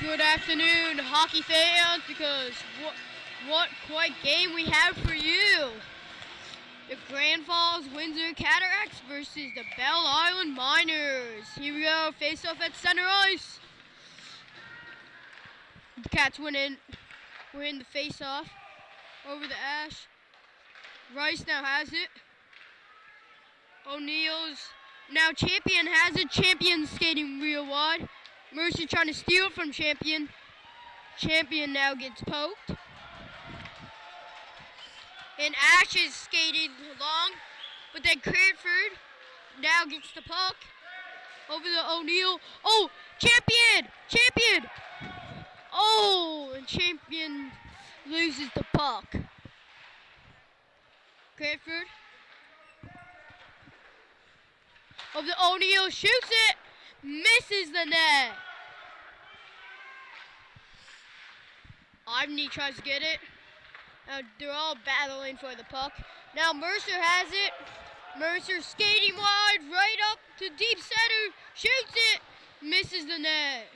Good afternoon, hockey fans, because what quite game we have for you. The Grand Falls Windsor Cataracts versus the Belle Island Miners. Here we go, face off at center ice. The Cats win the face off over the ash. Rice now has it. O'Neill's now Champion has it. Champion skating real wide. Mercer trying to steal it from Champion. Champion now gets poked. And Ash is skating long, but then Cranford now gets the puck over the O'Neill. Oh, Champion! Champion! Oh, and Champion loses the puck. Cranford over the O'Neill, shoots it, misses the net. Ivney tries to get it. They're all battling for the puck. Now Mercer has it. Mercer skating wide, right up to deep center, shoots it, misses the net.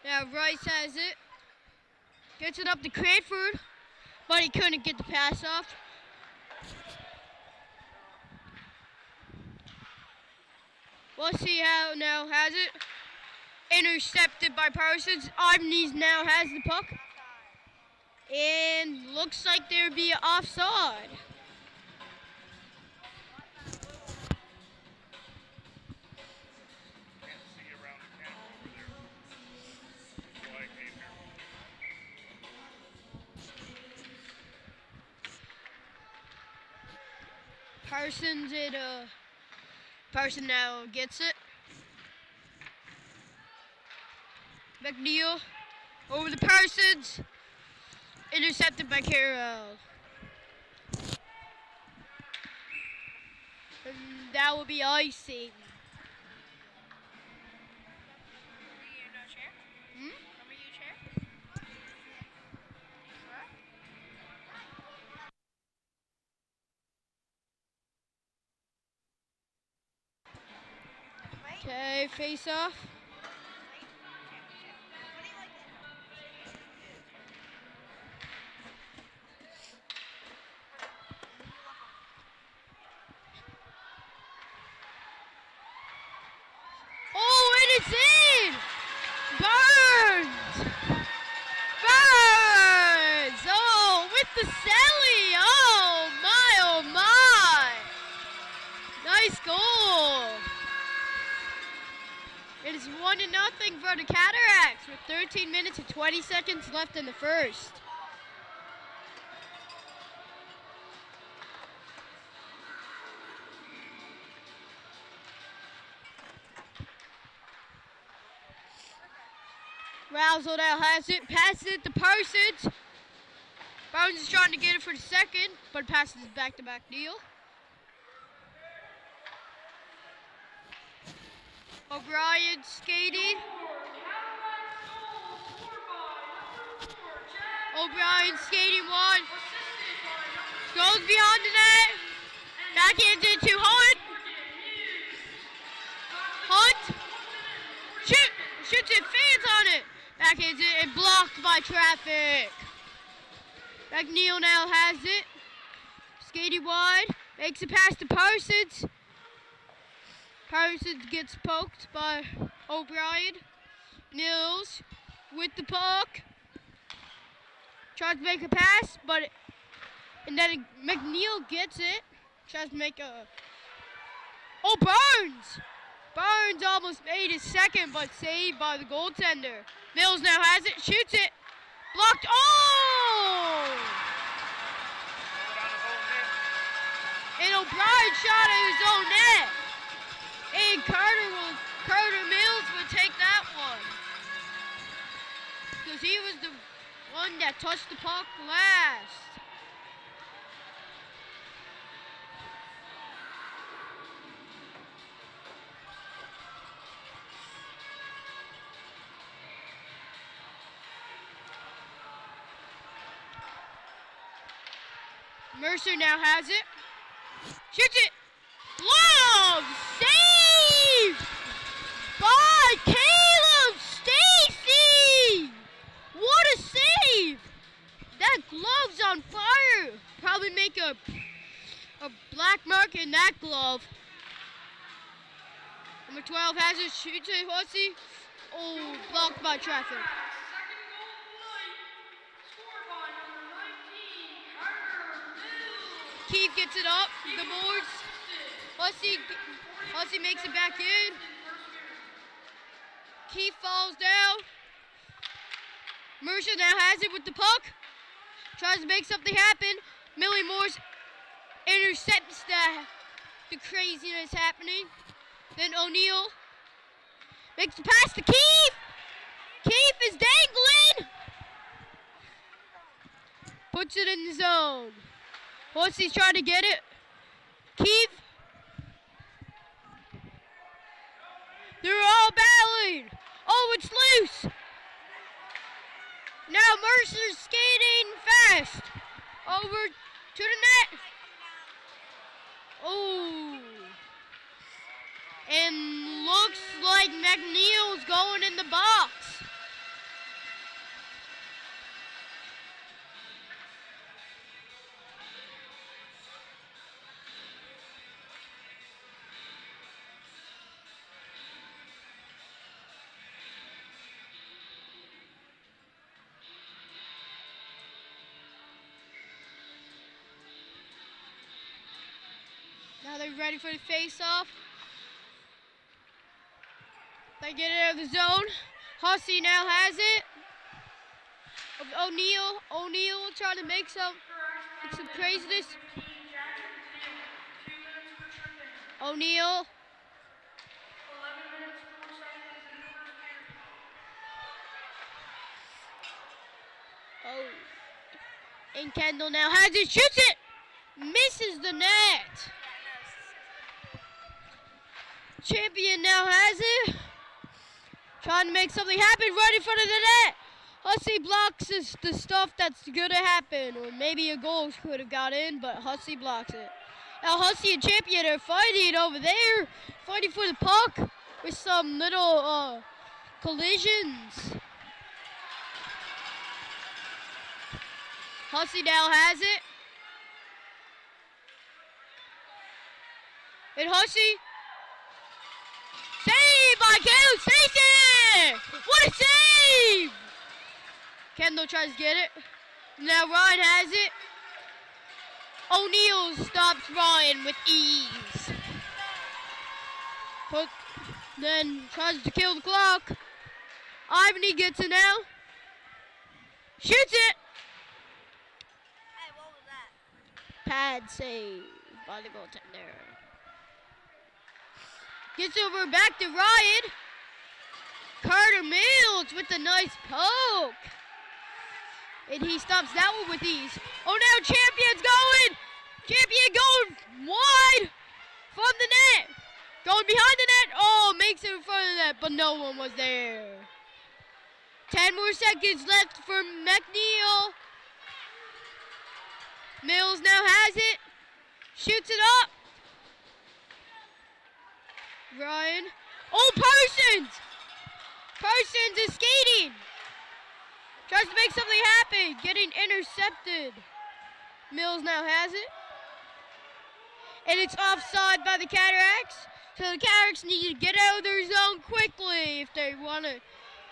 Now Rice has it. Gets it up to Cranford, but he couldn't get the pass off. We'll see how now has it. Intercepted by Parsons. Ivney now has the puck. And looks like there'd be an offside. Parson now gets it. McNeil over the Parsons. Intercepted by Carroll. And that will be icing. Okay, face off. Oh, and it's in! Burns! Burns! Oh, with the celly! Oh my! Nice goal! It is 1-0 for the Cataracts with 13 minutes and 20 seconds left in the first. Rousel now has it, passes it to Parsons. Bones is trying to get it for the second, but passes it back to McNeil. O'Brien skating. O'Brien skating one. Goes beyond the net. Backhands into Hunt. Hunt. Shoots it, fans on it. Backhands it and blocked by traffic. McNeil now has it. Skating wide. Makes a pass to Parsons. Parsons gets poked by O'Brien. Mills with the puck. Tries to make a pass, and then McNeil gets it. Tries to make a... Oh, Burns! Burns almost made his second, but saved by the goaltender. Mills now has it, shoots it. Blocked. Oh! And O'Brien shot at his own net. And Carter Mills would take that one. Because he was the one that touched the puck last. Mercer now has it. Shoots it. Glove save by Caleb Stacy. on fire. Probably make a black mark in that glove. Number 12 has it, shoots it, Hussey. Oh, blocked by traffic. Keith gets it up, the boards. Hussey makes it back in. Keith falls down. Mercer now has it with the puck. Tries to make something happen. Millie Morse intercepts the craziness happening. Then O'Neal makes the pass to Keith. Keith is dangling. Puts it in the zone. Hussey's trying to get it. Keith. They're all battling. Oh, it's loose. Now Mercer's skating fast. Over to the net. Oh. And looks like McNeil's going in the box. Now they're ready for the face-off. They get it out of the zone. Hussey now has it. O'Neal trying to make some craziness. O'Neal. Oh. And Kendall now has it, shoots it. Misses the net. Champion now has it. Trying to make something happen right in front of the net. Hussey blocks the stuff that's going to happen. Or maybe a goal could have got in, but Hussey blocks it. Now Hussey and Champion are fighting over there. Fighting for the puck with some little collisions. Hussey now has it. And Hussey. Save by Kendall Stacy! What a save! Kendall tries to get it. Now Ryan has it. O'Neal stops Ryan with ease. Then tries to kill the clock. Ivany gets it now. Shoots it! Hey, what was that? Pad save by the goaltender. Gets over back to Ryan. Carter Mills with a nice poke. And he stops that one with ease. Oh, now Champion's going. Champion going wide from the net. Going behind the net. Oh, makes it in front of the net, but no one was there. 10 more seconds left for McNeil. Mills now has it. Shoots it up. Ryan. Oh, Parsons! Parsons is skating. Tries to make something happen. Getting intercepted. Mills now has it. And it's offside by the Cataracts. So the Cataracts need to get out of their zone quickly if they want to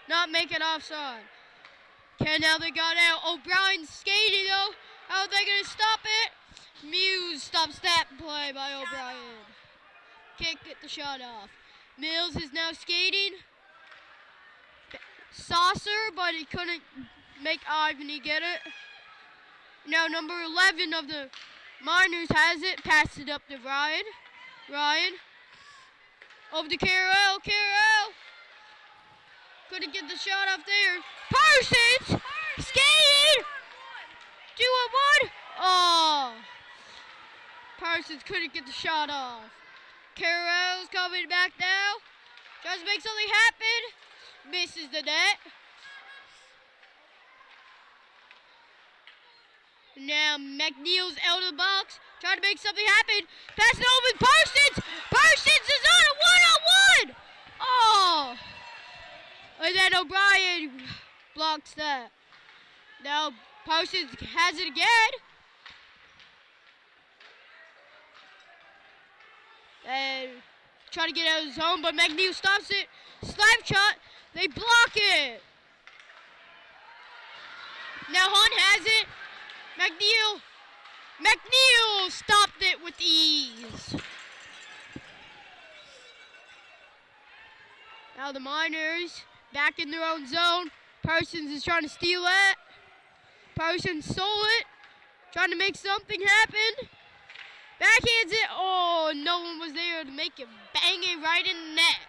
not make it offside. Okay, now they got out. O'Brien's skating though. How are they going to stop it? Muse stops that play by O'Brien. Can't get the shot off. Mills is now skating. Saucer, but he couldn't make Ivany get it. Now number 11 of the Miners has it. Passed it up to Ryan. Ryan. Over to Carroll. Carroll. Couldn't get the shot off there. Parsons! Skating! 2-on-1. Oh. Parsons couldn't get the shot off. Carroll's coming back now. Tries to make something happen. Misses the net. Now McNeil's out of the box. Trying to make something happen. Pass it over to Parsons. Parsons is on a 1-on-1. Oh. And then O'Brien blocks that. Now Parsons has it again. And trying to get out of the zone, but McNeil stops it. Slap shot. They block it. Now Hunt has it. McNeil stopped it with ease. Now the Miners back in their own zone. Parsons is trying to steal it. Parsons stole it. Trying to make something happen. Backhands it. Oh, no one was there to make it. Bang it right in the net.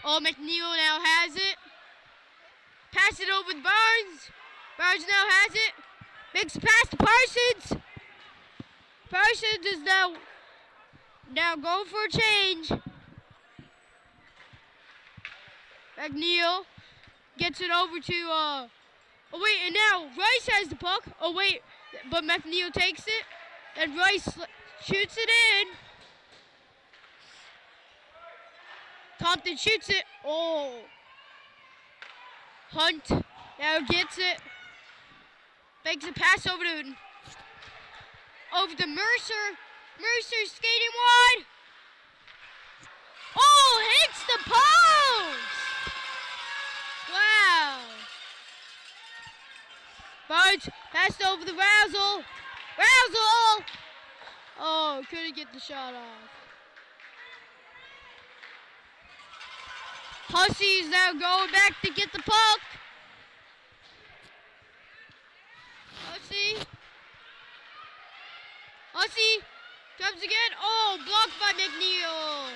Oh, McNeil now has it. Pass it over to Barnes. Barnes now has it. Makes a pass to Parsons. Parsons is now going for a change. McNeil gets it over to, oh wait, and now Rice has the puck. Oh wait, but McNeil takes it. And Rice shoots it in. Compton shoots it. Oh. Hunt now gets it. Makes a pass over to Mercer. Mercer skating wide. Oh, hits the post. Wow. Barnes passed over the Razzle. Razzle. Oh, couldn't get the shot off. Hussey's now going back to get the puck. Hussey comes again. Oh, blocked by McNeil.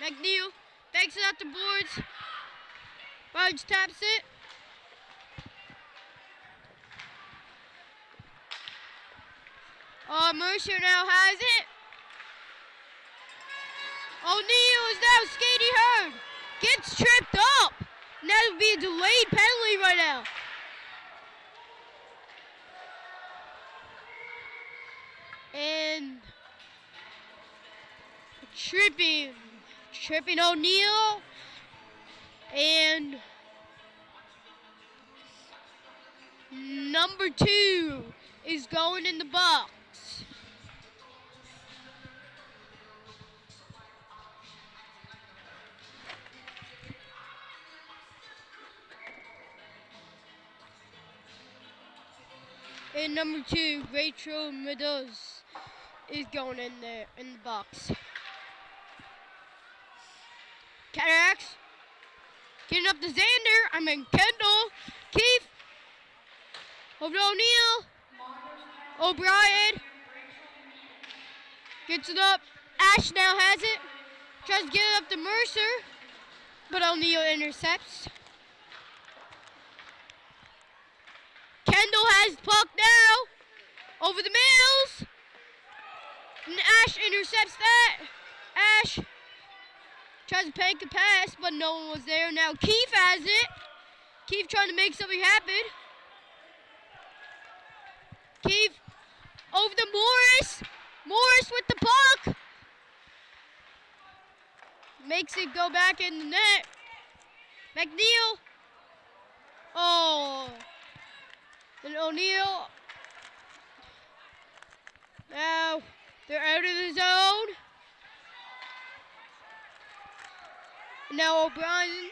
McNeil takes it out the boards. Barnes taps it. Mercer now has it. O'Neal is now skating hard. Gets tripped up. And that would be a delayed penalty right now. And tripping O'Neal. And number 2 is going in the box. And number 2, Rachel Meadows, is going in there in the box. Cataracts getting up to Xander. Kendall. Keefe. Over to O'Neal. O'Brien gets it up. Ash now has it. Tries to get it up to Mercer, but O'Neal intercepts. Kendall has the puck now. Over the Mills. And Ash intercepts that. Ash tries to make a pass, but no one was there. Now Keefe has it. Keefe trying to make something happen. Keefe over to Morris. Morris with the puck. Makes it go back in the net. McNeil. Oh. And O'Neal. Now they're out of the zone. Now O'Brien.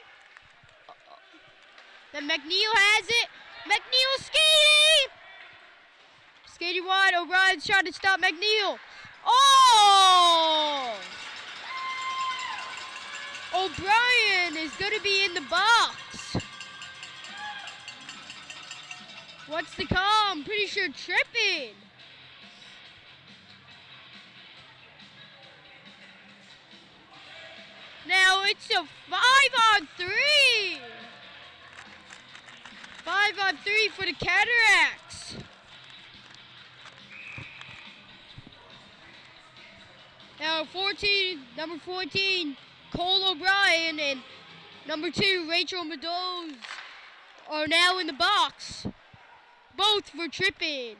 Then McNeil has it. McNeil skating. Skating wide. O'Brien's trying to stop McNeil. Oh! O'Brien is going to be in the box. What's the call? I'm pretty sure tripping. Now it's a 5-on-3. 5-on-3 for the Cataracts. Now number 14, Cole O'Brien, and number 2, Rachel Meadows, are now in the box. Both for tripping.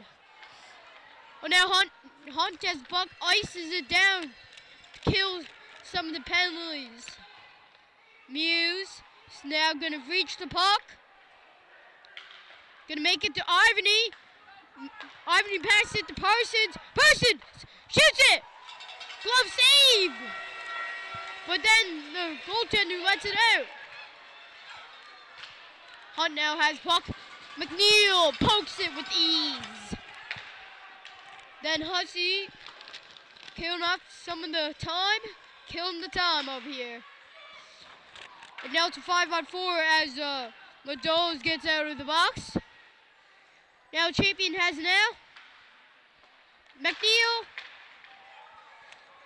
Oh, now Hunt has the puck, ices it down to kill some of the penalties. Muse is now going to reach the puck. Gonna make it to Irony. Irony passes it to Parsons. Parsons shoots it. Glove save. But then the goaltender lets it out. Hunt now has puck. McNeil pokes it with ease. Then Hussey killing off some of the time. Killing the time over here. And now it's a 5-on-4 as Meadows gets out of the box. Now Champion has it now. McNeil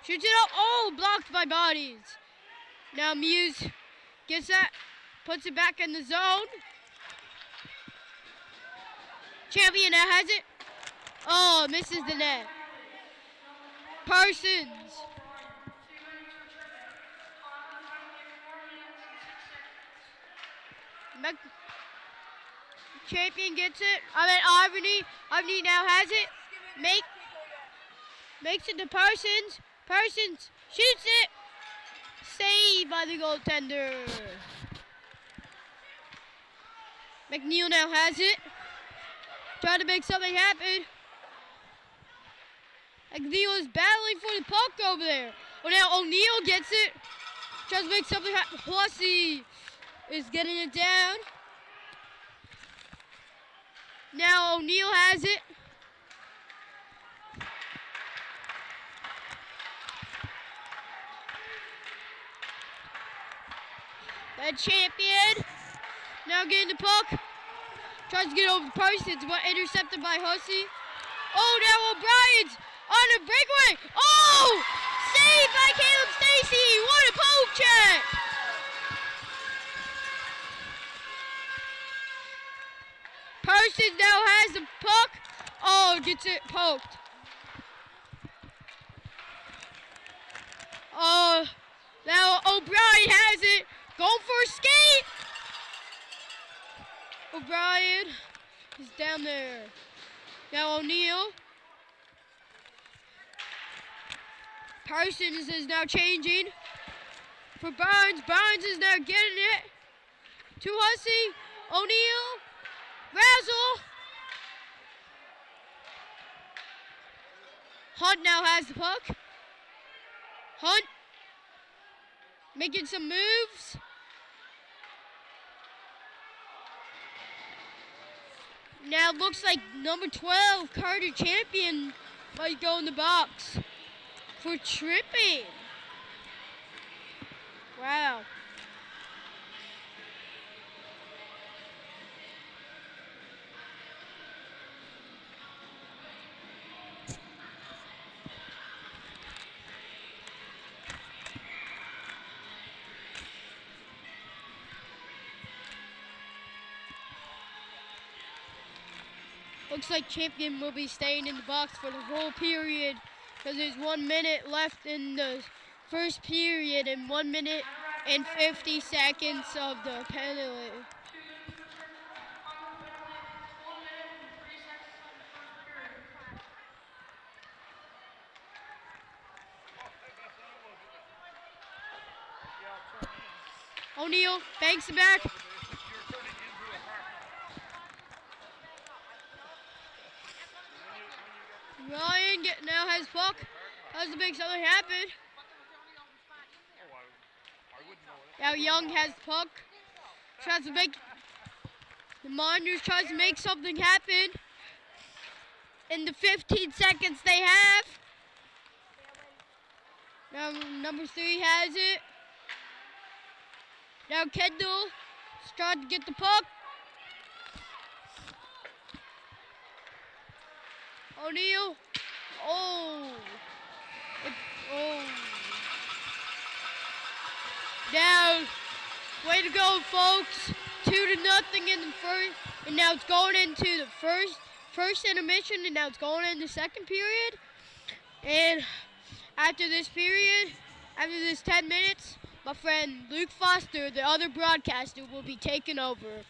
shoots it out. Oh, blocked by Bodies. Now Muse gets that, puts it back in the zone. Champion now has it. Oh, misses the net. Parsons. Champion gets it. Irony now has it. Makes it to Parsons. Parsons shoots it. Saved by the goaltender. McNeil now has it. Trying to make something happen. McNeil is battling for the puck over there. Oh, now O'Neal gets it. Tries to make something happen. Hussey is getting it down. Now O'Neal has it. The Champion now getting the puck. Tries to get over the Parsons, but intercepted by Hussey. Oh, now O'Brien's on a breakaway. Oh! Saved by Caleb Stacy. What a poke check! Parsons now has the puck. Oh, gets it poked. Oh, now O'Brien has it. Going for a skate. O'Brien is down there. Now O'Neal. Parsons is now changing for Barnes. Barnes is now getting it to Hussey. O'Neal. Razzle. Hunt now has the puck. Hunt making some moves. Now it looks like number 12, Carter Champion, might go in the box for tripping. Wow. Looks like Champion will be staying in the box for the whole period because there's 1 minute left in the first period and 1 minute and 50 seconds of the penalty. O'Neal banks it back. Ryan now has puck. Has to make something happen. Now Young has puck. Tries to make the Miners tries to make something happen in the 15 seconds they have. Now number 3 has it. Now Kendall is trying to get the puck. O'Neal. Oh. Oh. Now, way to go, folks. 2-0 in the first, and now it's going into the first intermission, and now it's going into the second period. And after this period, after this 10 minutes, my friend Luke Foster, the other broadcaster, will be taking over.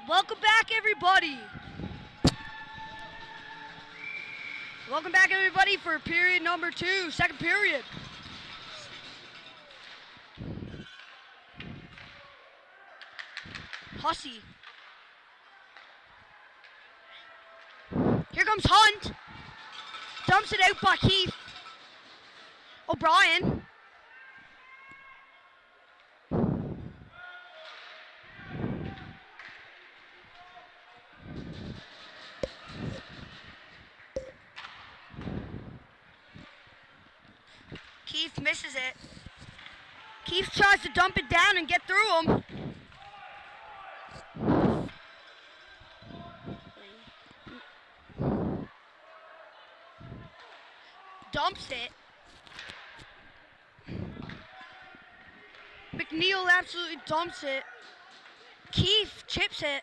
Welcome back, everybody. Welcome back, everybody, for period number 2, second period. Hussey. Here comes Hunt. Dumps it out by Keith. O'Brien. Keith misses it. Keith tries to dump it down and get through him. Dumps it. McNeil absolutely dumps it. Keith chips it.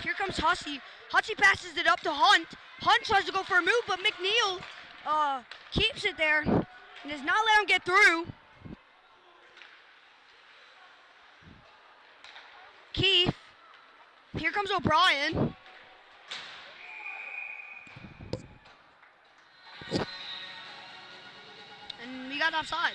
Here comes Hussey. Hussey passes it up to Hunt. Hunt tries to go for a move, but McNeil keeps it there and does not let him get through. Keith. Here comes O'Brien. And we got offsides.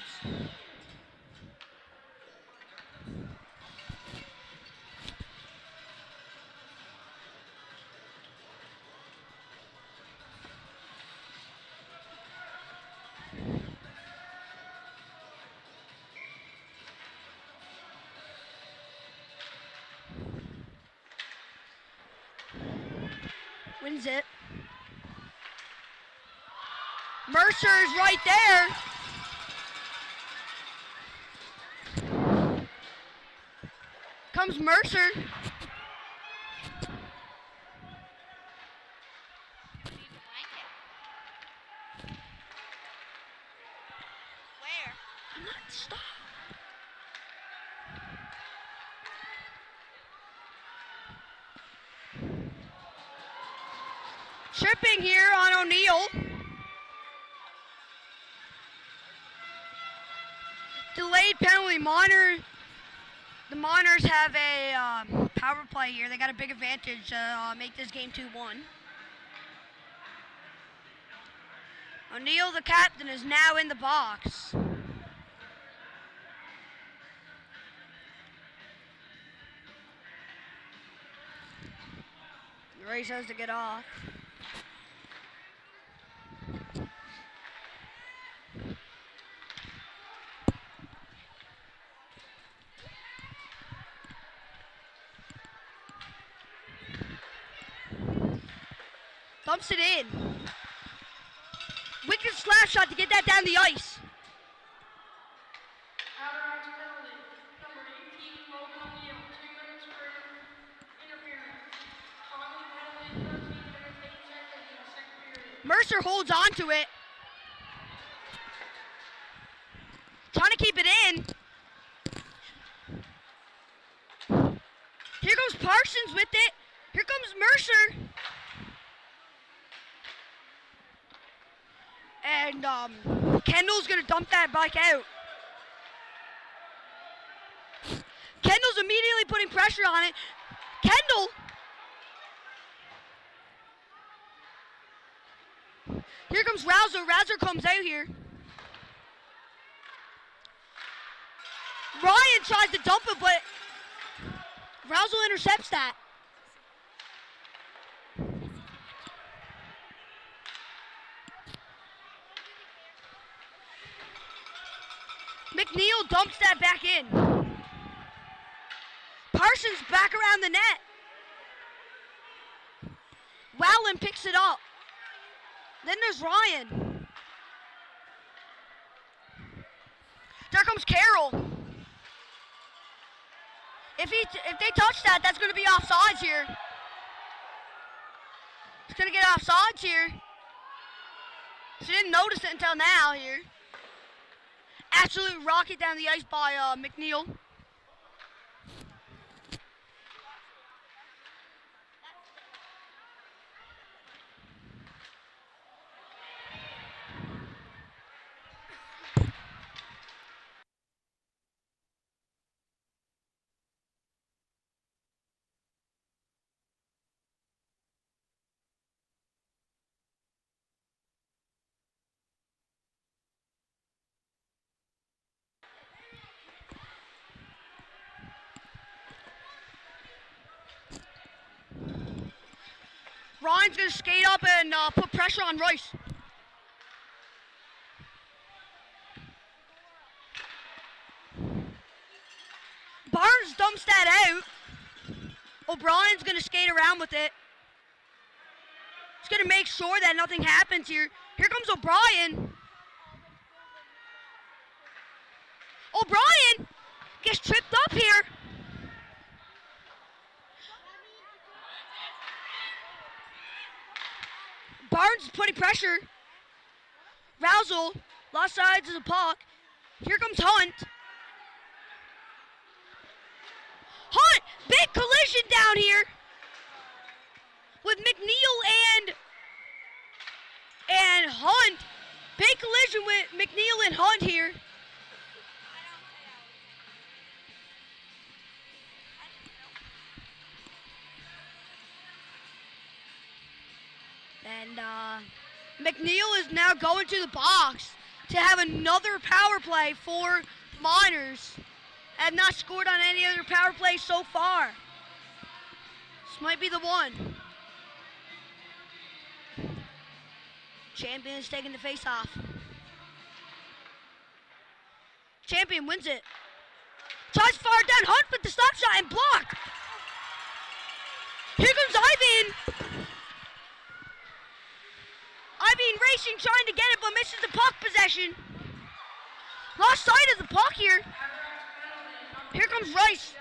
Wins it. Mercer's right there. Comes Mercer. Where? I'm not stop. Tripping here on O'Neal. Delayed penalty. The Miners have a power play here. They got a big advantage to make this game 2-1. O'Neal, the captain, is now in the box. Ray says to get off. Dumps it in. Wicked slap shot to get that down the ice. Cataracts penalty. Number 18, Logan O'Neal. 2 minutes for interference. Conley penalty, 13 minutes, 8 seconds in the second period. Mercer holds on to it. Trying to keep it in. Here goes Parsons with it. Here comes Mercer. And Kendall's gonna dump that bike out. Kendall's immediately putting pressure on it. Kendall. Here comes Rouser. Rouser comes out here. Ryan tries to dump it, but Rousel intercepts that. McNeil dumps that back in. Parsons back around the net. Wowlin picks it up. Then there's Ryan. There comes Carroll. If they touch that, that's going to be offsides here. It's going to get offsides here. She didn't notice it until now here. Absolute rocket down the ice by McNeil. Ryan's going to skate up and put pressure on Rice. Barnes dumps that out. O'Brien's going to skate around with it. He's going to make sure that nothing happens here. Here comes O'Brien. O'Brien gets tripped up here. Barnes is putting pressure. Rousel lost sides of the puck. Here comes Hunt. Hunt, big collision down here with McNeil and Hunt. Big collision with McNeil and Hunt here. And McNeil is now going to the box to have another power play for Miners. Have not scored on any other power play so far. This might be the one. Champion is taking the face off. Champion wins it. Tries far down, Hunt with the stop shot and block. Here comes Ivan. Ivan racing, trying to get it, but misses the puck possession. Lost sight of the puck here. Here comes Rice.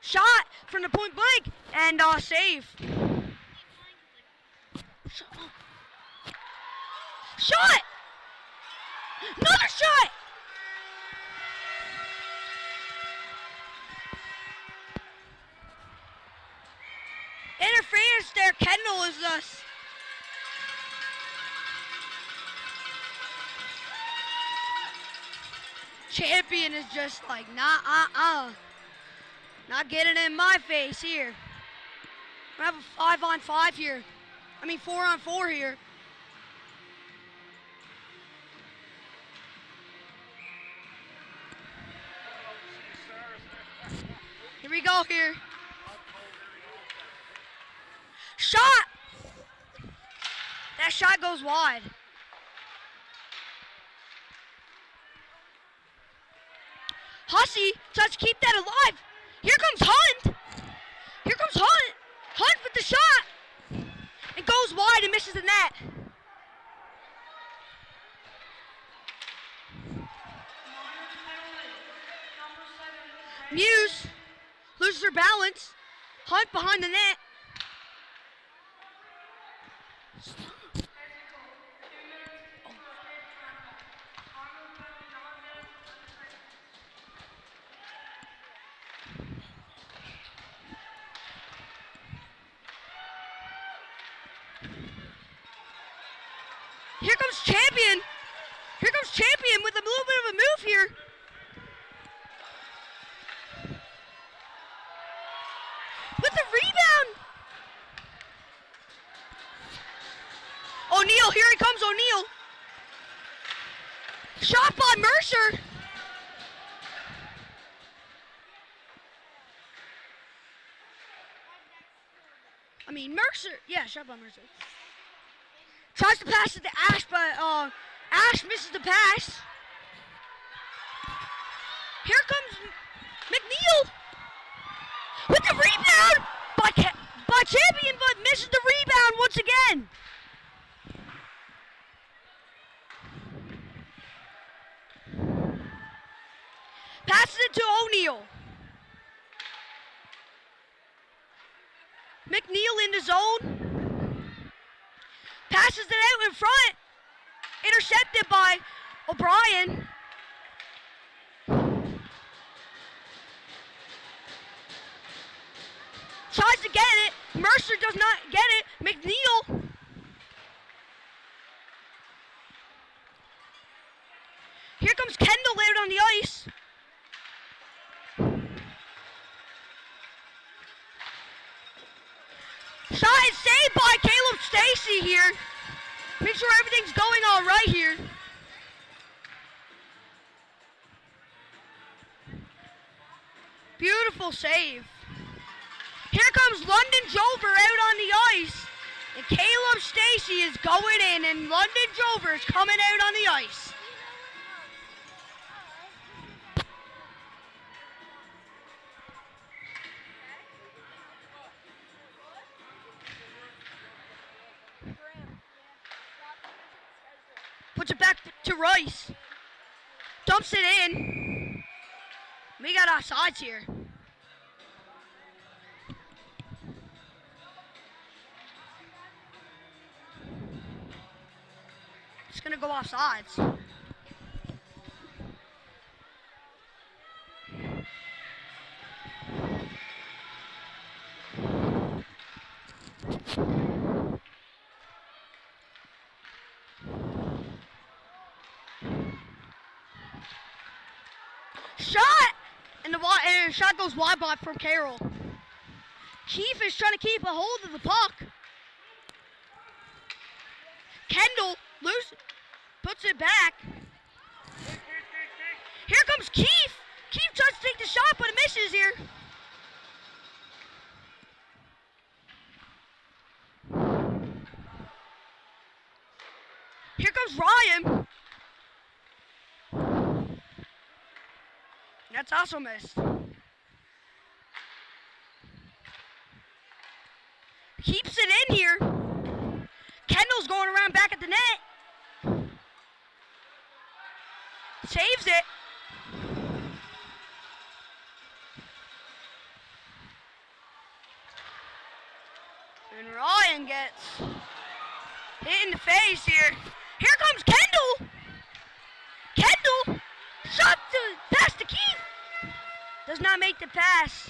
Shot from the point blank and save. Shot! Another shot! Interference there. Kendall is us. Champion is just like, nah, not getting in my face here. We have a 5-on-5 here. 4-on-4 here. Here we go here. Shot! That shot goes wide. Hussey tries to keep that alive. Here comes Hunt. Here comes Hunt. Hunt with the shot. And goes wide and misses the net. Muse loses her balance. Hunt behind the net. Here comes Champion. Here comes Champion with a little bit of a move here. With the rebound. O'Neal, here he comes, O'Neal. Shot by Mercer. Mercer. Yeah, shot by Mercer. Tries to pass it to Ash, but Ash misses the pass. Here comes McNeil with the rebound by Champion, but misses the rebound once again. Passes it to O'Neal. McNeil in the zone. Passes it out in front. Intercepted by O'Brien. Mercer does not get it. McNeil. Here comes Kendall out on the ice. Shot is saved by Caleb Stacy here. Make sure everything's going all right here. Beautiful save. Here comes London Jover out on the ice. And Caleb Stacy is going in, and London Jover is coming out on the ice. Puts it back to Rice. Dumps it in. We got offsides here. It's gonna go offsides. Shot! And the shot goes wide by from Carroll. Keefe is trying to keep a hold of the puck. Kendall loose, puts it back. Here comes Keefe. Keefe tries to take the shot, but it misses here. Here comes Ryan. That's also missed. Keeps it in here. Kendall's going around back at the net. Saves it. And Ryan gets hit in the face here. Here comes Kendall. Kendall shot to pass to Keith. Does not make the pass.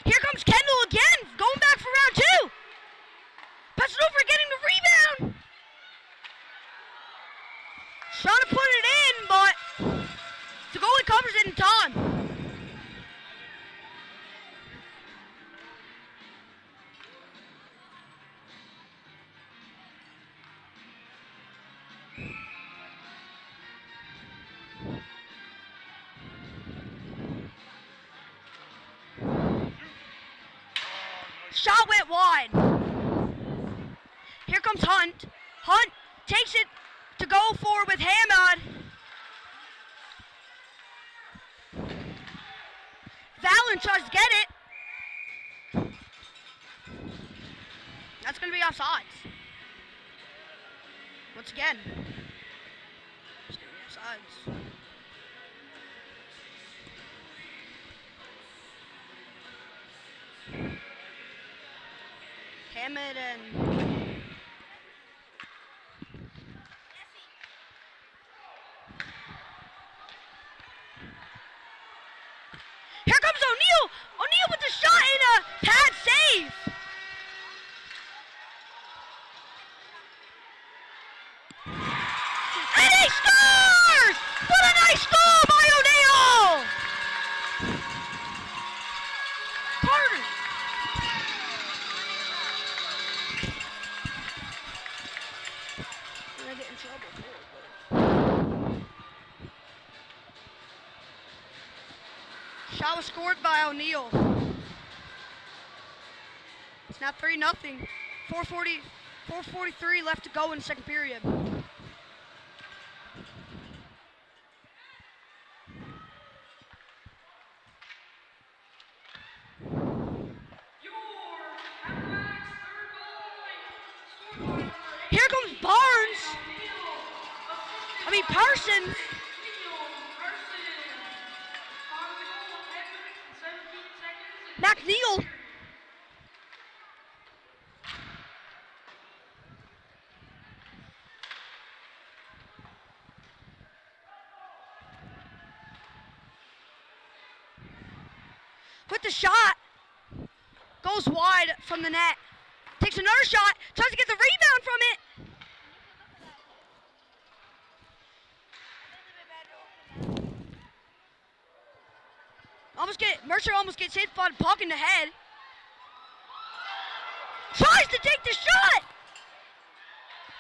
Here comes Kendall again, going back for round two. Pass it over, getting the rebound. Trying to put it in, but the goalie covers it in time. Shot went wide. Here comes Hunt. Hunt takes it to go forward with Hamad. Valen tries to get it. That's going to be offsides. Once again. It's going to be offsides. Hammett and here comes O'Neal. O'Neal with the shot and a pad save. And he scores! What a nice goal by O'Neal! Carter. I get in trouble for it, but shot was scored by O'Neal. It's now 3-0. 4:43 left to go in the second period. Here comes Barnes. Parsons. McNeil. with the shot. Goes wide from the net. Takes another shot. Tries to get the rebound from it. Mercer almost gets hit by the puck in the head. Tries to take the shot,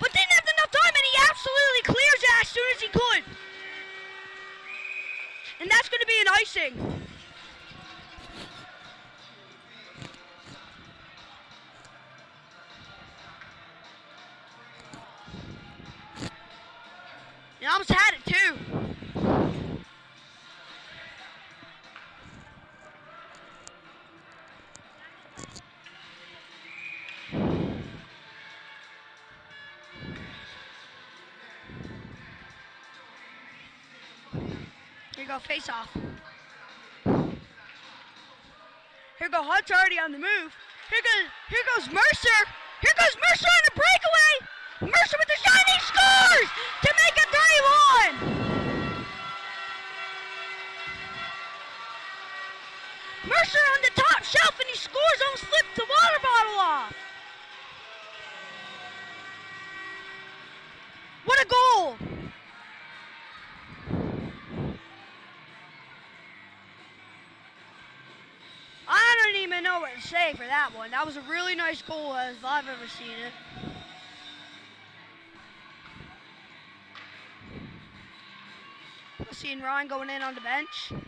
but didn't have enough time, and he absolutely clears it as soon as he could. And that's going to be an icing. He almost had it too. Here you go, face off. Here go Hunt's already on the move. Here goes Mercer. Here goes Mercer on a breakaway. Mercer with the shot, and he scores to make it 3-1. Mercer on the top shelf, and he scores, almost flipped the water bottle off. What a goal. I don't even know what to say for that one. That was a really nice goal as I've ever seen it. Seeing Ryan going in on the bench. Miners'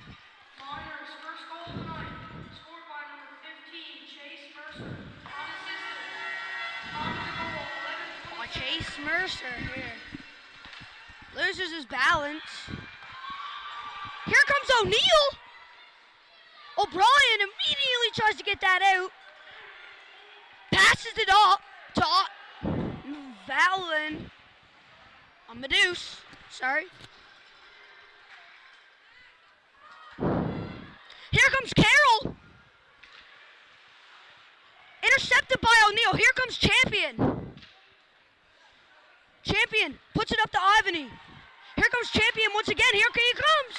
first goal tonight, scored by number 15, Chase Mercer. Unassisted. On the goal, 11. Chase Mercer here. Loses his balance. Here comes O'Neal. O'Brien immediately tries to get that out. Passes it up to Valen. Meduse. Sorry. Here comes Carroll. Intercepted by O'Neal. Here comes Champion. Champion puts it up to Ivany. Here comes Champion once again. Here he comes.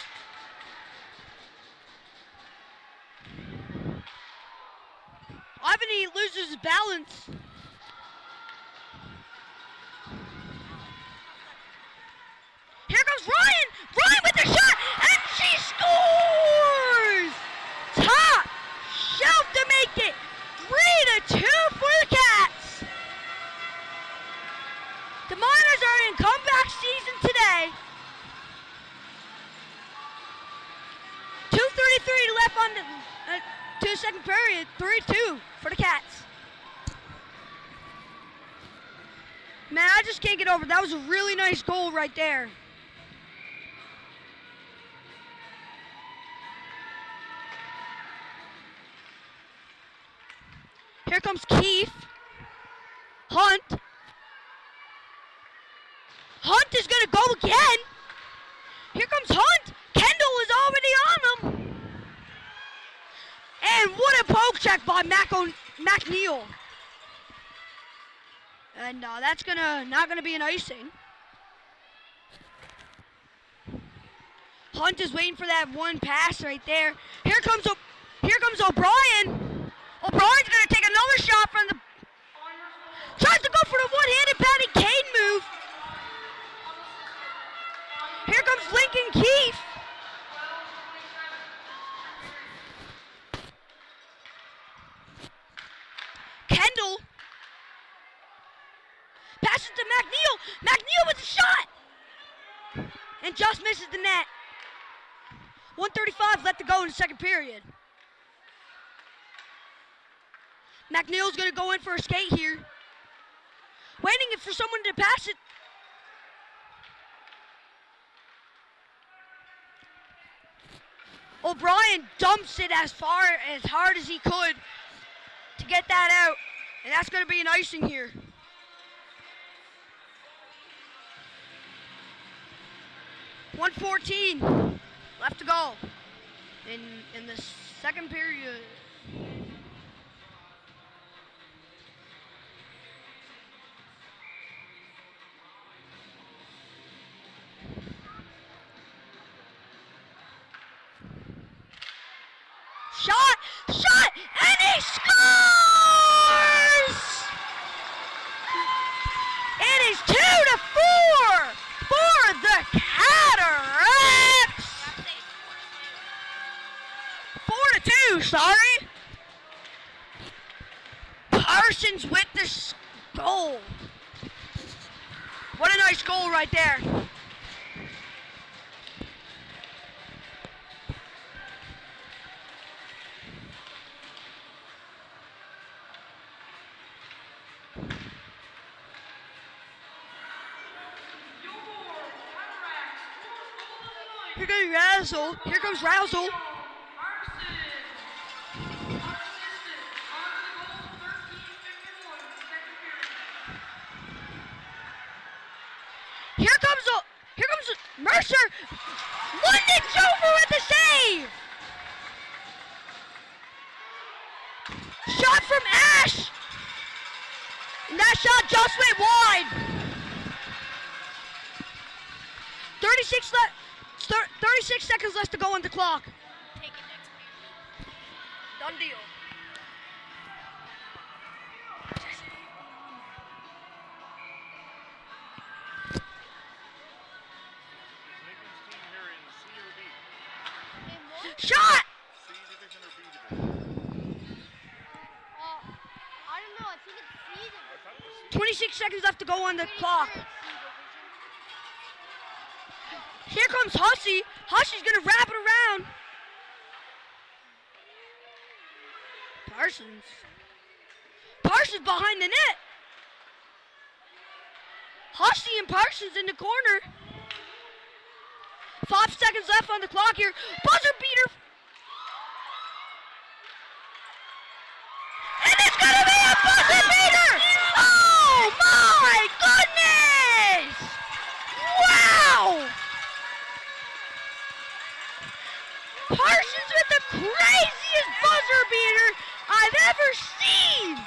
Ivany loses his balance. Here comes Ryan. Ryan with the shot, and she scores! Top shelf to make it 3-2 for the Cats. The Miners are in comeback season today. 2:33 left on the second period. 3-2 for the Cats. Man, I just can't get over it. That was a really nice goal right there. Here comes Keith. Hunt. Hunt is going to go again. Here comes Hunt. Kendall is already on him. And what a poke check by McNeil. And that's not gonna be an icing. Hunt is waiting for that one pass right there. Here comes O'Brien. O'Brien's gonna take another shot from the. Tries to go for the one-handed Patty Kane move. Here comes Lincoln Keith. Kendall passes to McNeil. McNeil with a shot. And just misses the net. 1:35 left to go in the second period. McNeil's going to go in for a skate here. Waiting for someone to pass it. O'Brien dumps it as hard as he could to get that out. And that's going to be an icing here. .114 left to go in the second period. Shot Parsons with the goal. What a nice goal right there. Here comes Razzle. Here comes Razzle. Here comes Mercer. London Jover with the save. Shot from Ash. And that shot just went wide. 36 seconds left to go on the clock. Take it next period. Done deal. Shot! I don't know. I think it's C division. 26 seconds left to go on the clock. Here comes Hussey. Hussey's gonna wrap it around. Parsons behind the net. Hussey and Parsons in the corner. 5 seconds left on the clock here. Buzzer beater. And it's gonna be a buzzer beater! Oh my goodness! Wow! Parsons with the craziest buzzer beater I've ever seen!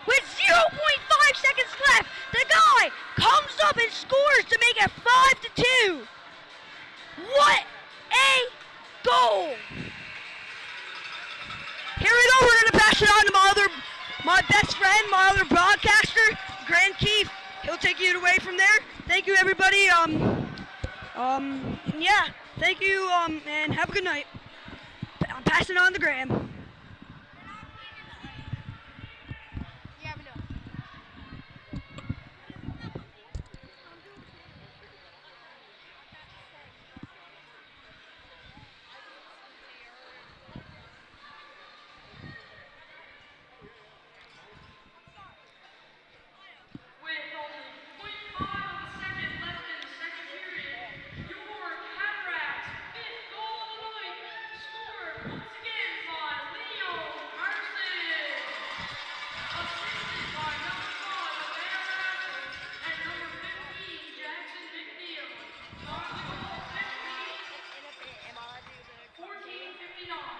With 0.5 seconds left, the guy comes up and scores to make it 5-2. What a goal! Here we go, we're gonna pass it on to my best friend, my other broadcaster, Grant Keefe. He'll take it away from there. Thank you, everybody. Yeah, thank you, and have a good night. I'm passing on to Graham. Yeah, we know. With only 0.5 of a second left in the second period, your Cataracts' fifth goal of the night, scored once again by Leo Carson. Assisted by number 5, Amanda Razzle, and number 15, Jackson McNeil. Time to goal 14:59.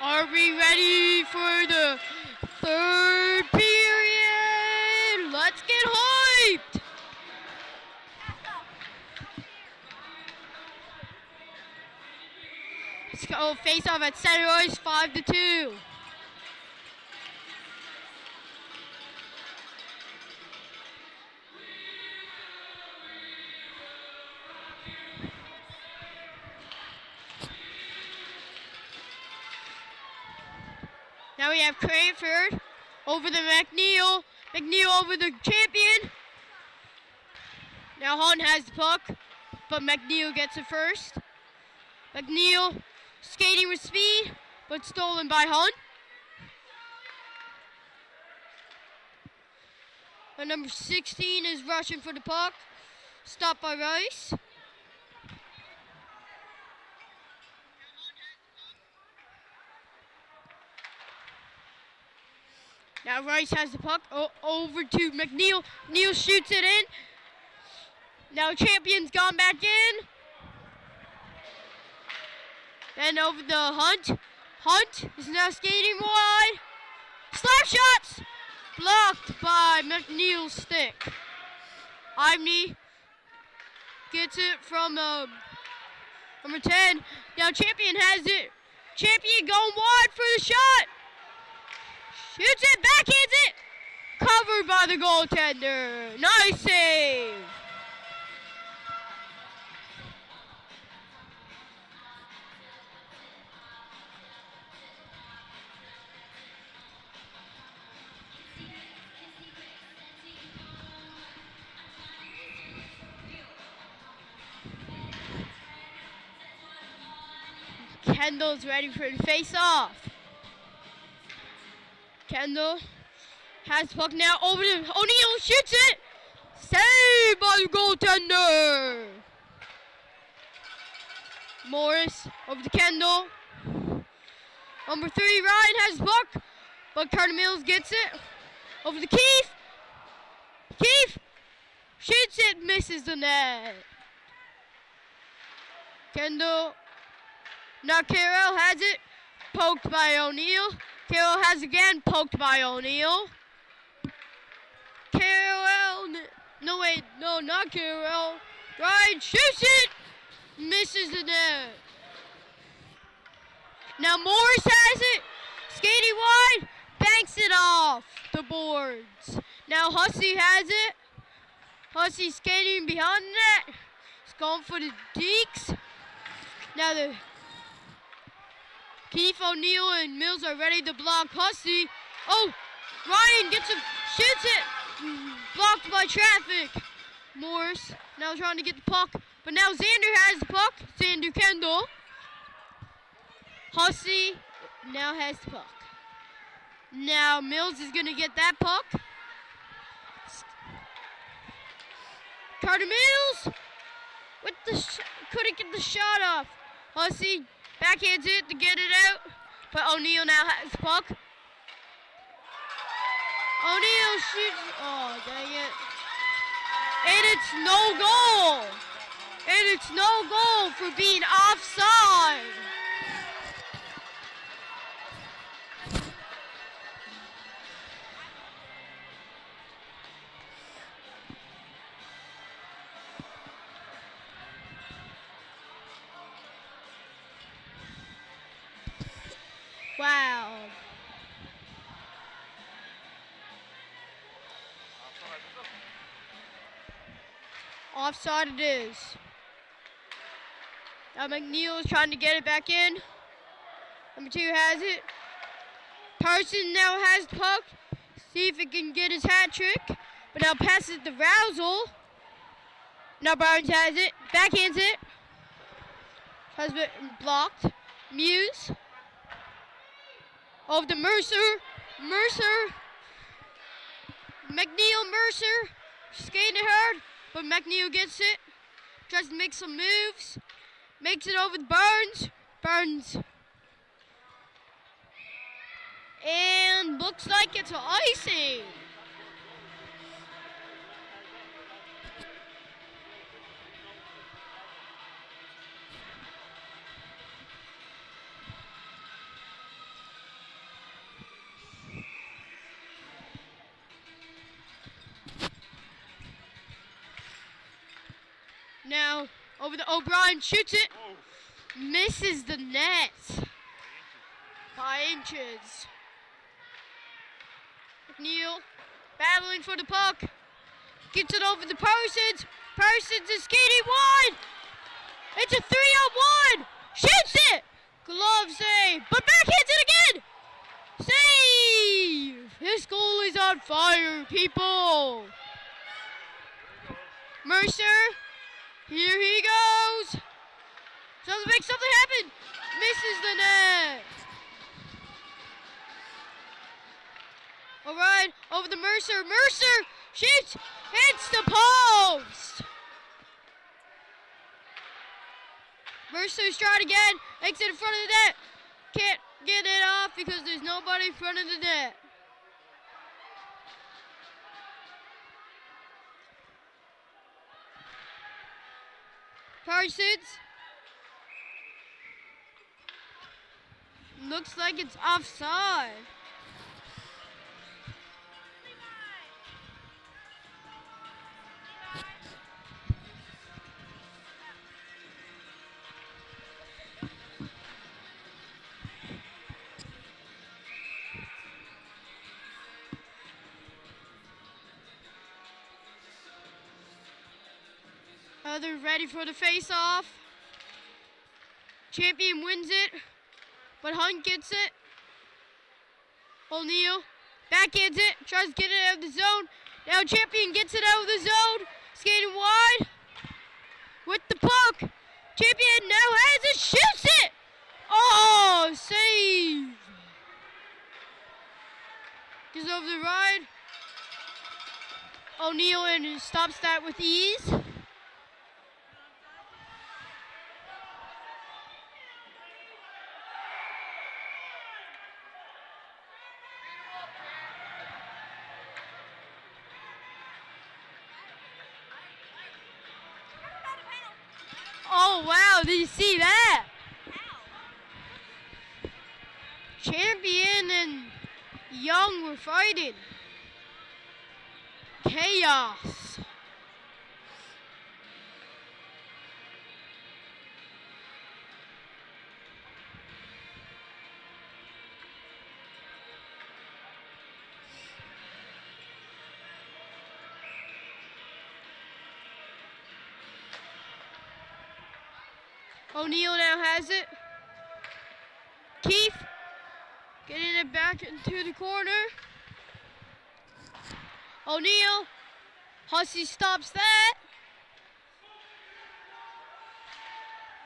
Are we ready for the third period? Let's get hyped! Let's go face off at center ice, 5-2. Now we have Cranford over the McNeil. McNeil over the champion. Now Hunt has the puck, but McNeil gets it first. McNeil skating with speed, but stolen by Hunt. And number 16 is rushing for the puck. Stopped by Rice. Now Rice has the puck over to McNeil. Neal shoots it in. Now Champion's gone back in. Then over the Hunt. Hunt is now skating wide. Slap shots! Blocked by McNeil's stick. Ivney gets it from number 10. Now Champion has it. Champion going wide for the shot. Shoots it, backhands it. Covered by the goaltender. Nice save. Kendall's ready for the face-off. Kendall has the puck now over to O'Neill, shoots it! Saved by the goaltender! Morris over to Kendall. Number 3, Ryan has the puck, but Carter Mills gets it. Over to Keith. Keith shoots it, misses the net. Kendall. Now Carroll has it, poked by O'Neill. Carroll has again, poked by O'Neill. Carroll, no wait, no, not Carroll. Ryan shoots it, misses the net. Now Morris has it, skating wide, banks it off the boards. Now Hussey has it. Hussey skating behind the net. He's going for the deeks. Now the Keith, O'Neill, and Mills are ready to block Hussey. Oh, Ryan gets him, shoots it. Blocked by traffic. Morris now trying to get the puck, but now Xander has the puck. Xander Kendall. Hussey now has the puck. Now Mills is going to get that puck. Carter Mills with the couldn't get the shot off. Hussey backhands it to get it out, but O'Neill now has the puck. O'Neill shoots. Oh, dang it. And it's no goal. And it's no goal for being offside. Wow. Offside it is. Now McNeil is trying to get it back in. Number 2 has it. Parson now has the puck. See if he can get his hat trick. But now passes to Rousel. Now Barnes has it. Backhands it. Has been blocked. Muse. Over to Mercer. McNeil, Mercer. Skating it hard, but McNeil gets it. Tries to make some moves. Makes it over to Burns. And looks like it's icing. Now, over to O'Brien, shoots it, misses the net by inches. McNeil battling for the puck, gets it over to Parsons. Parsons is skating wide. It's a 3-on-1. Shoots it. Glove save, but backhands it again. Save. This goal is on fire, people. Mercer. Here he goes. Trying to make something happen. Misses the net. All right, over to Mercer. Mercer shoots, hits the post. Mercer's trying again. Makes it in front of the net. Can't get it off because there's nobody in front of the net. Parsons. Looks like it's offside. They're ready for the face-off. Champion wins it, but Hunt gets it. O'Neal backhands it, tries to get it out of the zone. Now Champion gets it out of the zone, skating wide with the puck. Champion now has it, shoots it. Oh, save. Gets over the ride. O'Neal and stops that with ease. Oh, wow, did you see that? Champion and Young were fighting. Chaos. O'Neal now has it. Keith getting it back into the corner. O'Neal. Hussey stops that.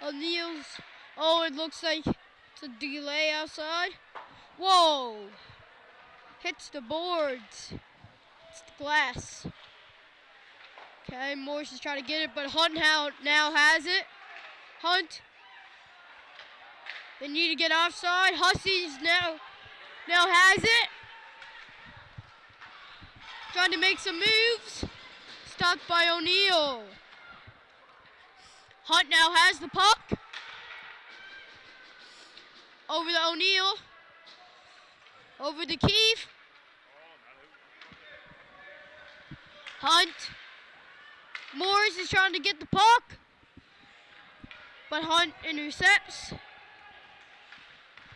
O'Neal's. Oh, it looks like it's a delay outside. Whoa. Hits the boards. It's the glass. Okay, Morris is trying to get it, but Hunt now has it. Hunt. They need to get offside. Hussey's now has it. Trying to make some moves. Stopped by O'Neal. Hunt now has the puck. Over to O'Neal. Over to Keefe. Hunt. Morris is trying to get the puck. But Hunt intercepts.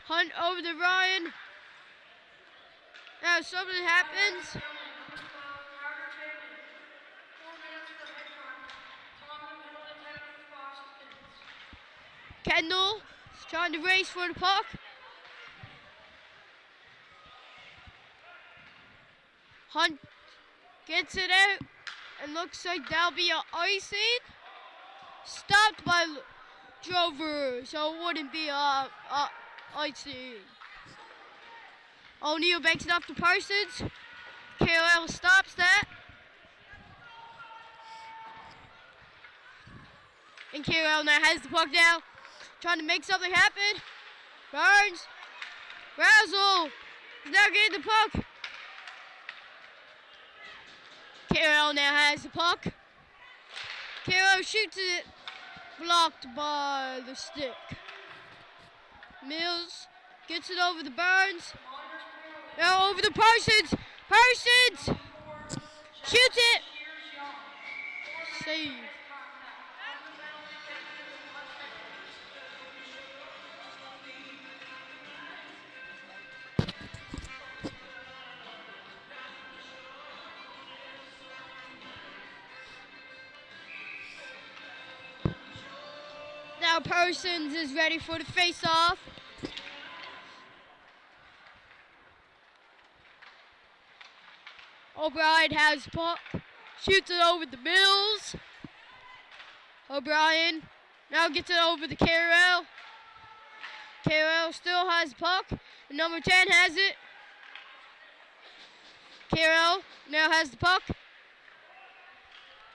Hunt over to Ryan. Now something happens. Kendall is trying to race for the puck. Hunt gets it out. And looks like that'll be an icing. Stopped by Drover, so it wouldn't be a icing. O'Neal banks it off to Parsons. KOL stops that. And KOL now has the puck now. Trying to make something happen. Burns. Razzle is now getting the puck. KOL now has the puck. KOL shoots it. Blocked by the stick. Mills gets it over the Burns. Now over to Parsons. Parsons shoots it. Save. Now Parsons is ready for the face-off. O'Brien has puck. Shoots it over the Mills. O'Brien now gets it over to Carroll. Carroll still has puck. And number 10 has it. Carroll now has the puck.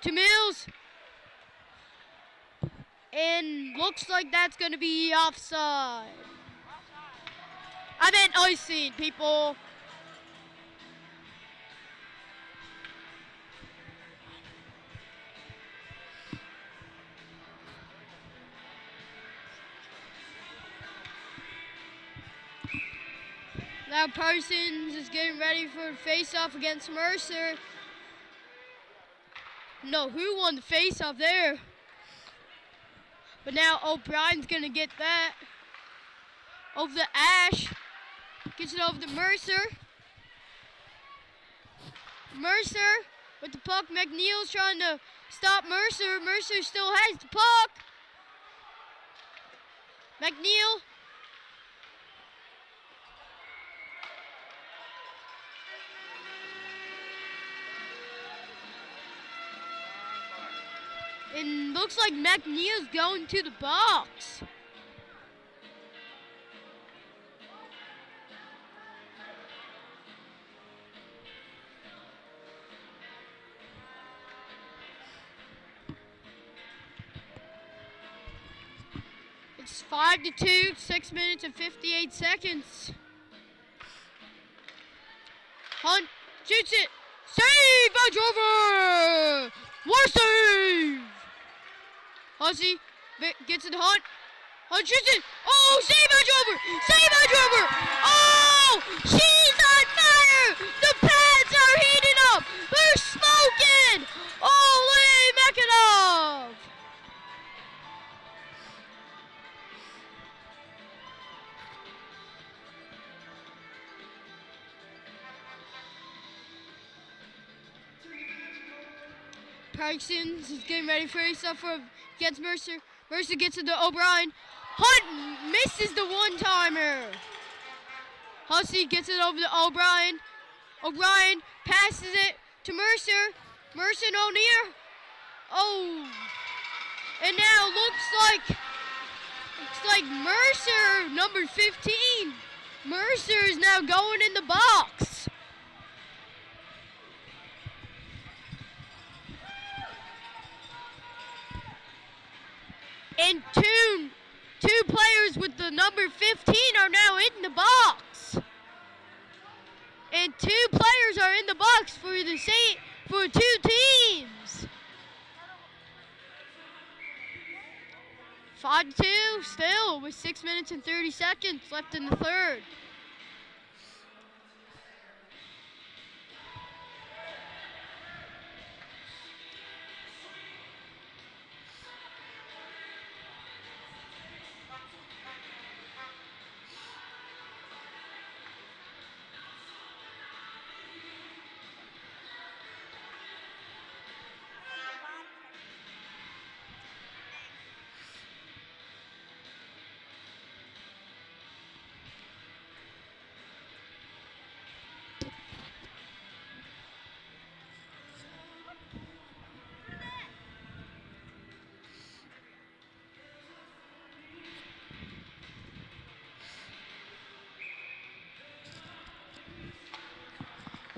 To Mills. And looks like that's going to be offside. I meant icing, people. Now Parsons is getting ready for a face-off against Mercer. No, who won the face-off there? But now O'Brien's gonna get that. Over to Ash. Gets it over to Mercer. Mercer with the puck. McNeil's trying to stop Mercer. Mercer still has the puck. McNeil. And looks like McNeil's going to the box. It's 5-2, 6 minutes and 58 seconds. Hunt shoots it. Save by Drover! What a save! Hussey gets it to Hunt. Hunt shoots it. Oh, save by Drover! Save by Drover! Oh, she's on fire! The pads are heating up! They're smoking! Holy Mekhanov! Parsons is getting ready for himself against Mercer. Mercer gets it to O'Brien. Hunt misses the one-timer. Hussey gets it over to O'Brien. O'Brien passes it to Mercer. Mercer and O'Neill. Oh. And now looks like Mercer, number 15. Mercer is now going in the box. And two players with the number 15 are now in the box. And two players are in the box for two teams. 5-2 still with 6 minutes and 30 seconds left in the third.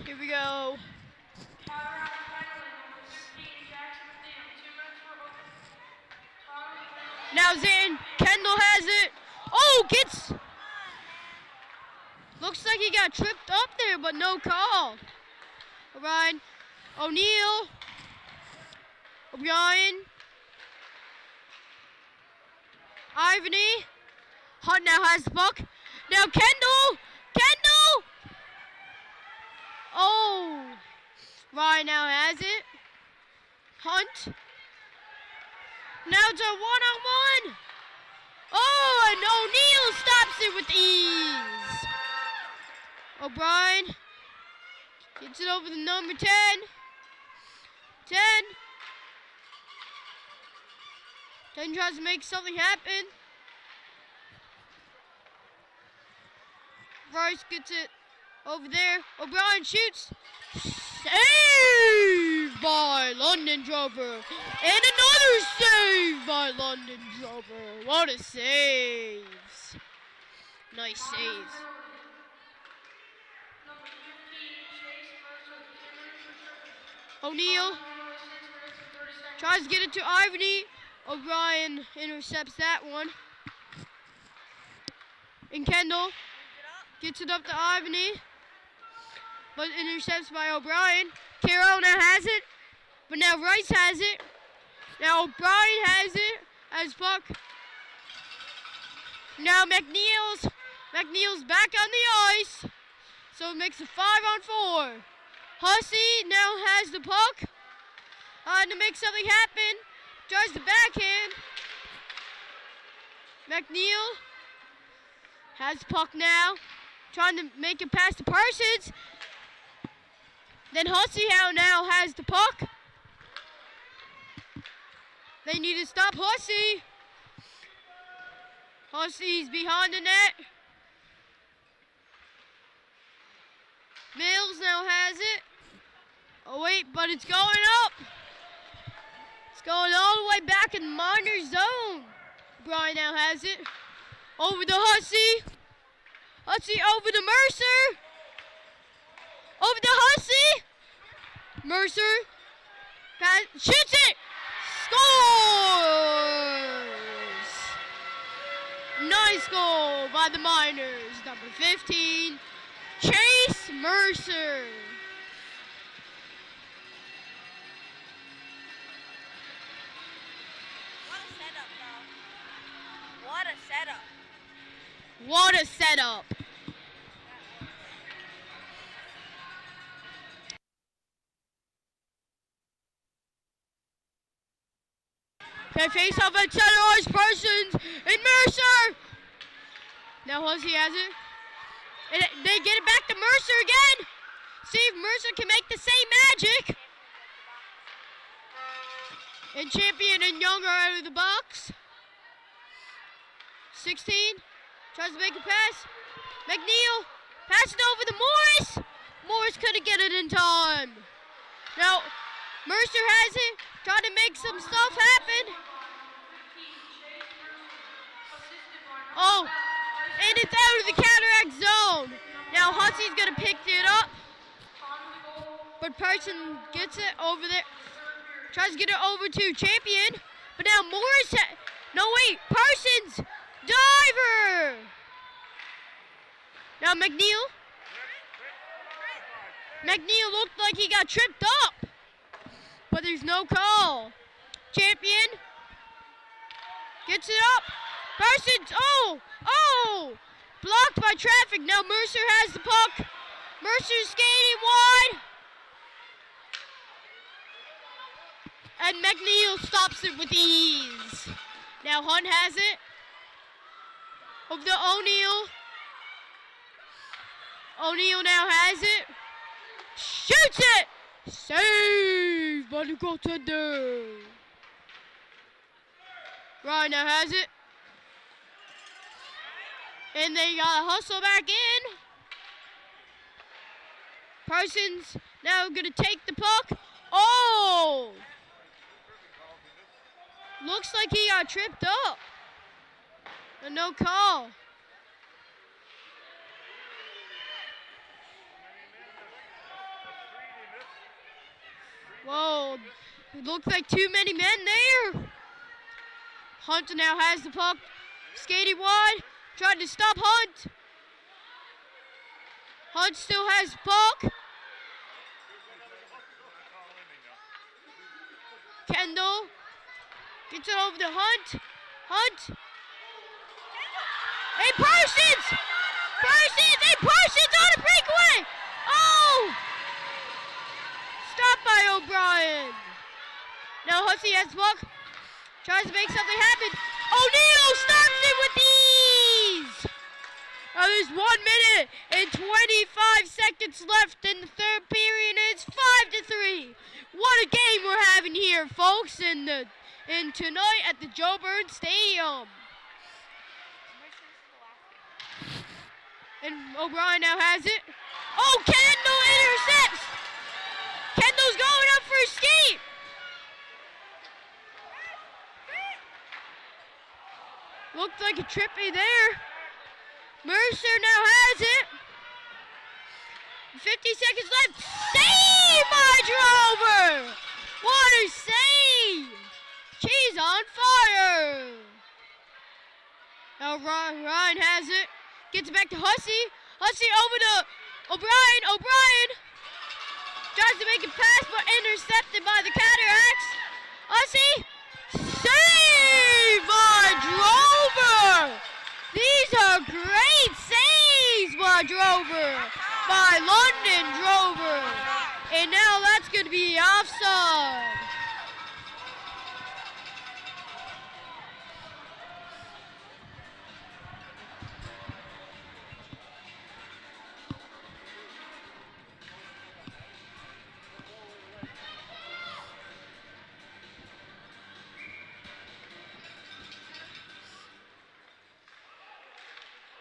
Here we go. Cataracts penalty, number 15, Jackson Steele. 2 minutes for Now Zane, Kendall has it. Oh, looks like he got tripped up there, but no call. O'Brien, O'Neill, O'Brien, Ivany. Hunt now has the puck. Now Kendall. Oh, Ryan now has it. Hunt. Now it's a one-on-one. Oh, and O'Neill stops it with ease. O'Brien gets it over the number 10. 10 tries to make something happen. Rice gets it over there. O'Brien shoots. Save by London Drover. And another save by London Drover. What a save. Nice saves. number 15, Chase Mercer. 2 minutes for O'Neill 6 minutes and 30 seconds. tries to get it to Ivany. O'Brien intercepts that one. And Kendall gets it up to Ivany. But intercepts by O'Brien. Carroll now has it. But now Rice has it. Now O'Brien has it as puck. Now McNeil's back on the ice. So it makes it 5-on-4. Hussey now has the puck. To make something happen. Tries the backhand. McNeil has the puck now. Trying to make it past the Parsons. Then Hussey now has the puck. They need to stop Hussey. Hussey's behind the net. Mills now has it. Oh wait, but it's going up. It's going all the way back in minor zone. Brian now has it. Over to Hussey. Hussey over to Mercer. Over to Hussey. Mercer. Shoots it. Scores. Nice goal by the Miners. Number 15, Chase Mercer. What a setup. What a setup. Okay, face off at center ice, Parsons and Mercer. Now Hussey has it. And they get it back to Mercer again. See if Mercer can make the same magic. And Champion and Young are out of the box. 16, tries to make a pass. McNeil, pass it over to Morris. Morris couldn't get it in time. Now, Mercer has it, trying to make some stuff happen. Oh, and it's out of the Cataract zone. Now Hussey's gonna pick it up. But Person gets it over there. Tries to get it over to Champion. But now Morris, no wait, Parsons, diver. Now McNeil. McNeil looked like he got tripped up. But there's no call. Champion gets it up. Parsons, oh! Blocked by traffic. Now Mercer has the puck. Mercer's skating wide. And McNeil stops it with ease. Now Hunt has it. Over to O'Neal. O'Neal now has it. Shoots it! Save by the goaltender. Ryan now has it. And they gotta hustle back in. Parsons now gonna take the puck. Oh! Looks like he got tripped up. And no call. Whoa, it looks like too many men there. Hunt now has the puck. Skating wide, trying to stop Hunt. Hunt still has the puck. Kendall gets it over to Hunt. Hunt. Hey, Parsons! Parsons! Hey, Parsons on a breakaway! Oh! Stopped by O'Brien. Now Hussey has the puck. Tries to make something happen. O'Neal starts it with ease. Now there's 1 minute and 25 seconds left in the third period. It's 5-3. What a game we're having here, folks, in tonight at the Joe Byrne Stadium. And O'Brien now has it. Oh, Kendall intercepts. Kendall's going up for a skate. Looked like a trippy there. Mercer now has it. 50 seconds left. Save by Drover. What a save. She's on fire. Now Ryan has it. Gets it back to Hussey. Hussey over to O'Brien. O'Brien tries to make a pass, but intercepted by the Cataracts. Hussey, save by Drover. These are great saves by Drover. by London Drover. And now that's going to be offside.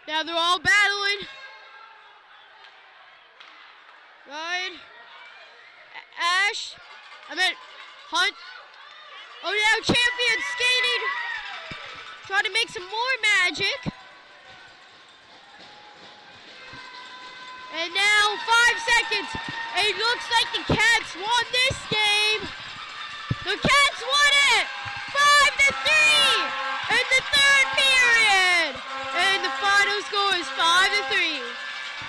Now they're all battling. Ryan. Hunt. Oh, now Champion skating. Trying to make some more magic. And now 5 seconds. It looks like the Cats won this game. The Cats won it. 5-3 in the third period. And the final score is 5-3.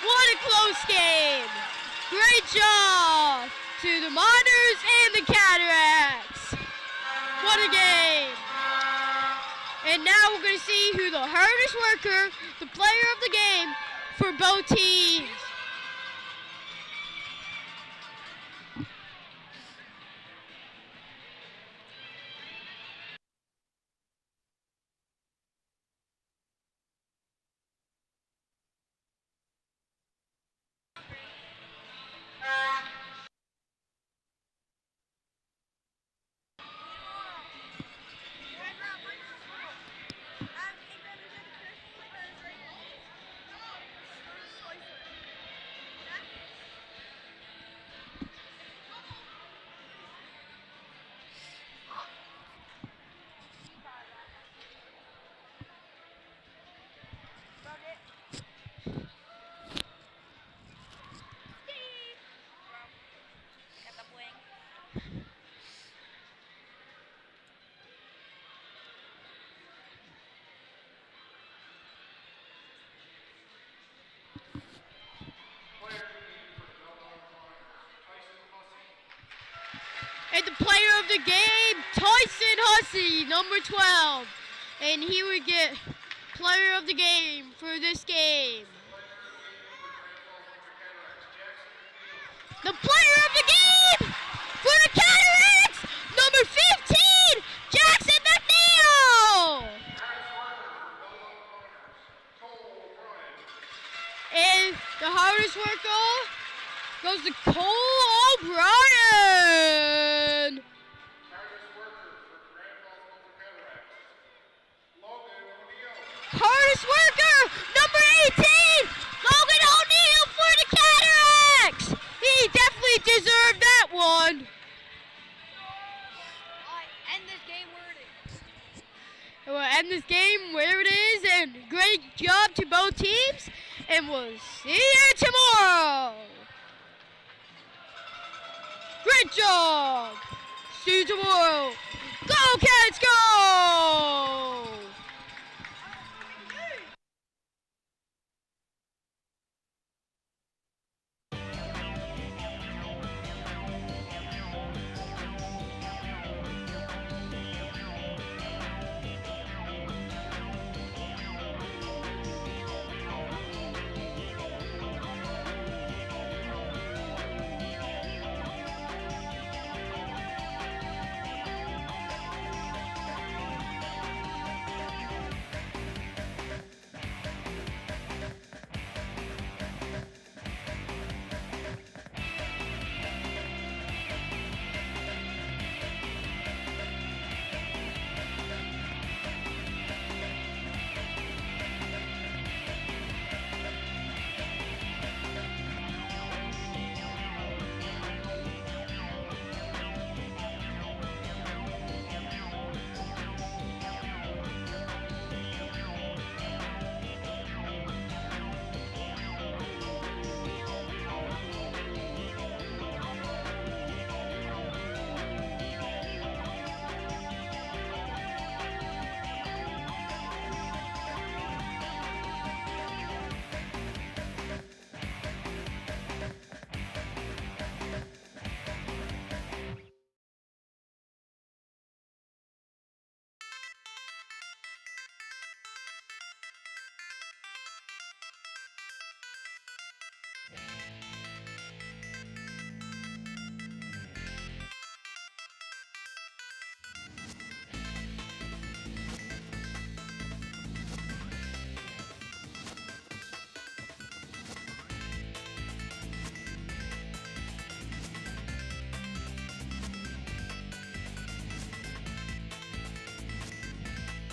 What a close game. Great job to the Miners and the Cataracts. What a game. And now we're going to see who the hardest worker, the player of the game for both teams. And the player of the game, Tyson Hussey, number 12. And he would get player of the game for this game. The player of the game for the Cataracts, number 15, Jackson McNeil. And the hardest worker goes to Cole O'Brien. Hardest worker, number 18, Logan O'Neill for the Cataracts. He definitely deserved that one. End this game where it is. We'll end this game where it is, and great job to both teams, and we'll see you tomorrow. Great job. See you tomorrow. Go Cats, go!